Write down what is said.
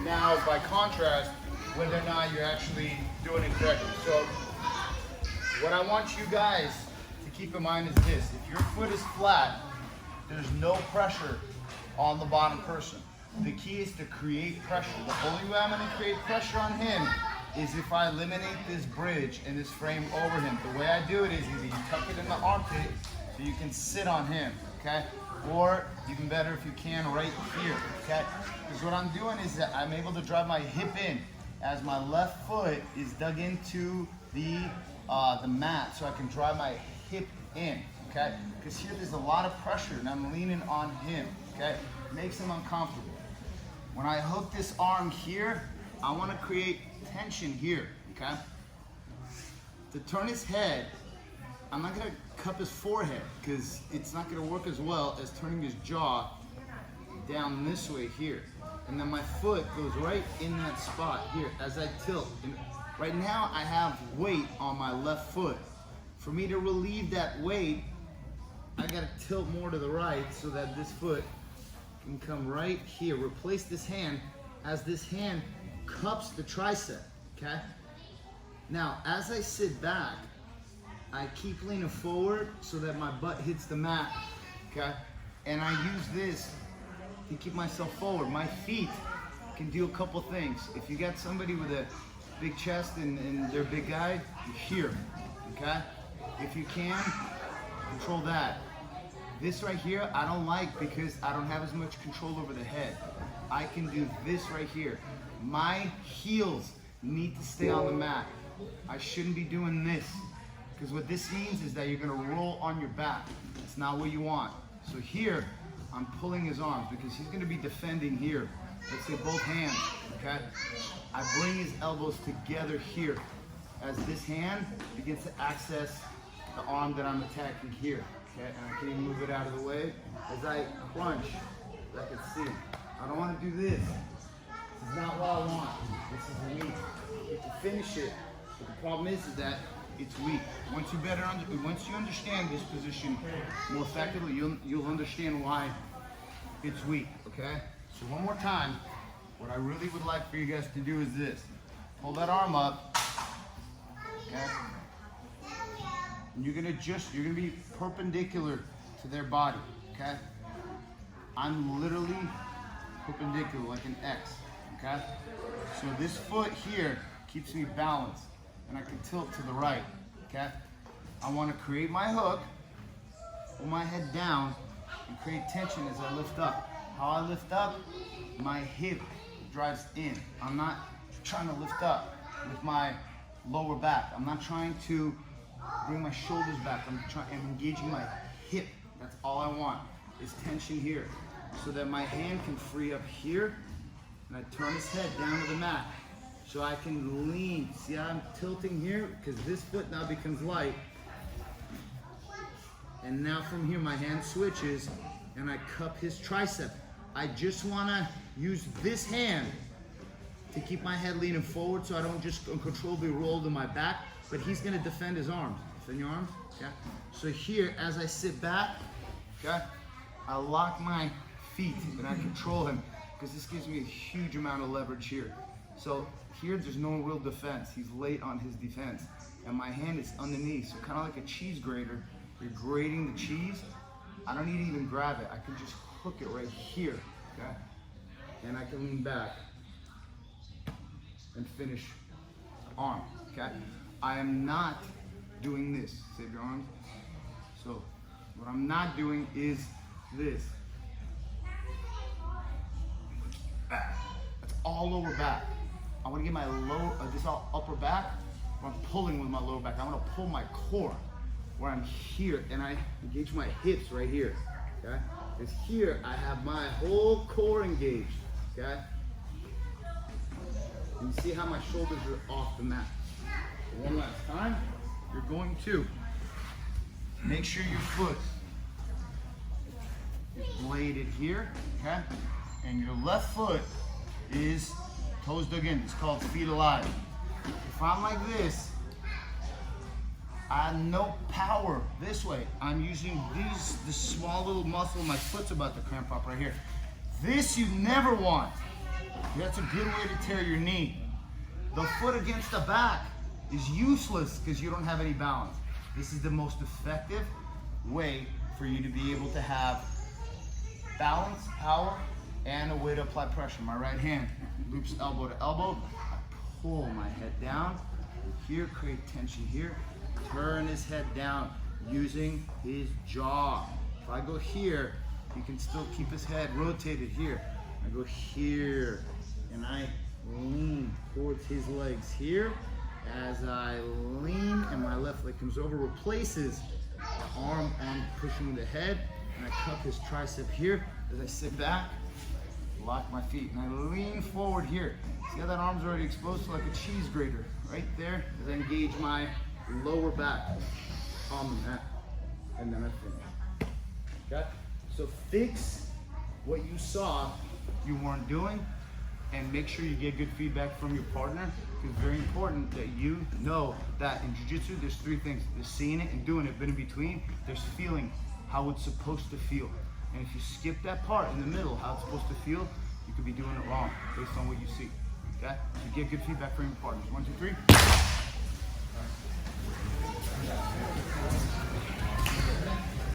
now, by contrast, whether or not you're actually doing it correctly. So what I want you guys to keep in mind is this. If your foot is flat, there's no pressure on the bottom person. The key is to create pressure. The only way I'm going to create pressure on him is if I eliminate this bridge and this frame over him. The way I do it is either you tuck it in the armpit so you can sit on him, okay? Or even better if you can right here, okay? Because what I'm doing is that I'm able to drive my hip in as my left foot is dug into the mat, so I can drive my hip in, okay? Because here there's a lot of pressure and I'm leaning on him, okay? Makes him uncomfortable. When I hook this arm here, I want to create tension here, okay? To turn his head, I'm not going to cup his forehead because it's not going to work as well as turning his jaw down this way here. And then my foot goes right in that spot here as I tilt. And right now I have weight on my left foot. For me to relieve that weight, I got to tilt more to the right so that this foot can come right here. Replace this hand as this hand cups the tricep, okay? Now, as I sit back, I keep leaning forward so that my butt hits the mat, okay? And I use this to keep myself forward. My feet can do a couple things. If you got somebody with a big chest and they're a big guy, you're here, okay? If you can, control that. This right here, I don't like because I don't have as much control over the head. I can do this right here. My heels need to stay on the mat. I shouldn't be doing this because what this means is that you're gonna roll on your back. It's not what you want. So here, I'm pulling his arms because he's gonna be defending here. Let's say both hands, okay? I bring his elbows together here as this hand begins to access the arm that I'm attacking here, okay? And I can even move it out of the way as I crunch, as I can see. I don't wanna do this. This is not what I want. This is weak. You can finish it, but the problem is that it's weak. Once you understand this position more effectively, you'll understand why it's weak, okay? So one more time, what I really would like for you guys to do is this. Hold that arm up, okay? And you're gonna be perpendicular to their body, okay? I'm literally perpendicular, like an X, okay? So this foot here keeps me balanced, and I can tilt to the right, okay? I wanna create my hook, pull my head down, and create tension as I lift up. How I lift up, my hip drives in. I'm not trying to lift up with my lower back. I'm not trying to bring my shoulders back. I'm engaging my hip. That's all I want, is tension here. So that my hand can free up here, and I turn his head down to the mat. So I can lean. See how I'm tilting here? Because this foot now becomes light. And now from here, my hand switches, and I cup his tricep. I just wanna use this hand to keep my head leaning forward so I don't just uncontrollably roll to my back, but he's gonna defend his arms. Defend your arms, okay? So here, as I sit back, okay, I lock my feet and I control him because this gives me a huge amount of leverage here. So here, there's no real defense. He's late on his defense. And my hand is underneath, so kind of like a cheese grater. You're grating the cheese. I don't need to even grab it. I can just hook it right here, okay? And I can lean back and finish the arm, okay? I am not doing this. Save your arms. So what I'm not doing is this. That's all lower back. I want to get my this all upper back. I'm pulling with my lower back. I want to pull my core where I'm here, and I engage my hips right here, okay? Because here I have my whole core engaged, okay? And you see how my shoulders are off the mat. So one last time, you're going to make sure your foot is bladed here, okay? And your left foot is toes dug in. It's called feet alive. If I'm like this, I have no power this way. I'm using this small little muscle. My foot's about to cramp up right here. This you never want. That's a good way to tear your knee. The foot against the back is useless because you don't have any balance. This is the most effective way for you to be able to have balance, power, and a way to apply pressure. My right hand loops elbow to elbow. I pull my head down. Here, create tension here. Turn his head down using his jaw. If I go here, he can still keep his head rotated here. I go here, and I lean towards his legs here. As I lean and my left leg comes over, replaces the arm on pushing the head, and I cup his tricep here. As I sit back, lock my feet, and I lean forward here. See how that arm's already exposed to like a cheese grater right there? As I engage my lower back on the mat, and then I finish. Okay? So fix what you saw you weren't doing, and make sure you get good feedback from your partner. It's very important that you know that in jiu-jitsu, there's three things. There's seeing it and doing it, but in between, there's feeling how it's supposed to feel. And if you skip that part in the middle, how it's supposed to feel, you could be doing it wrong based on what you see. Okay? So get good feedback from your partners. 1, 2, 3.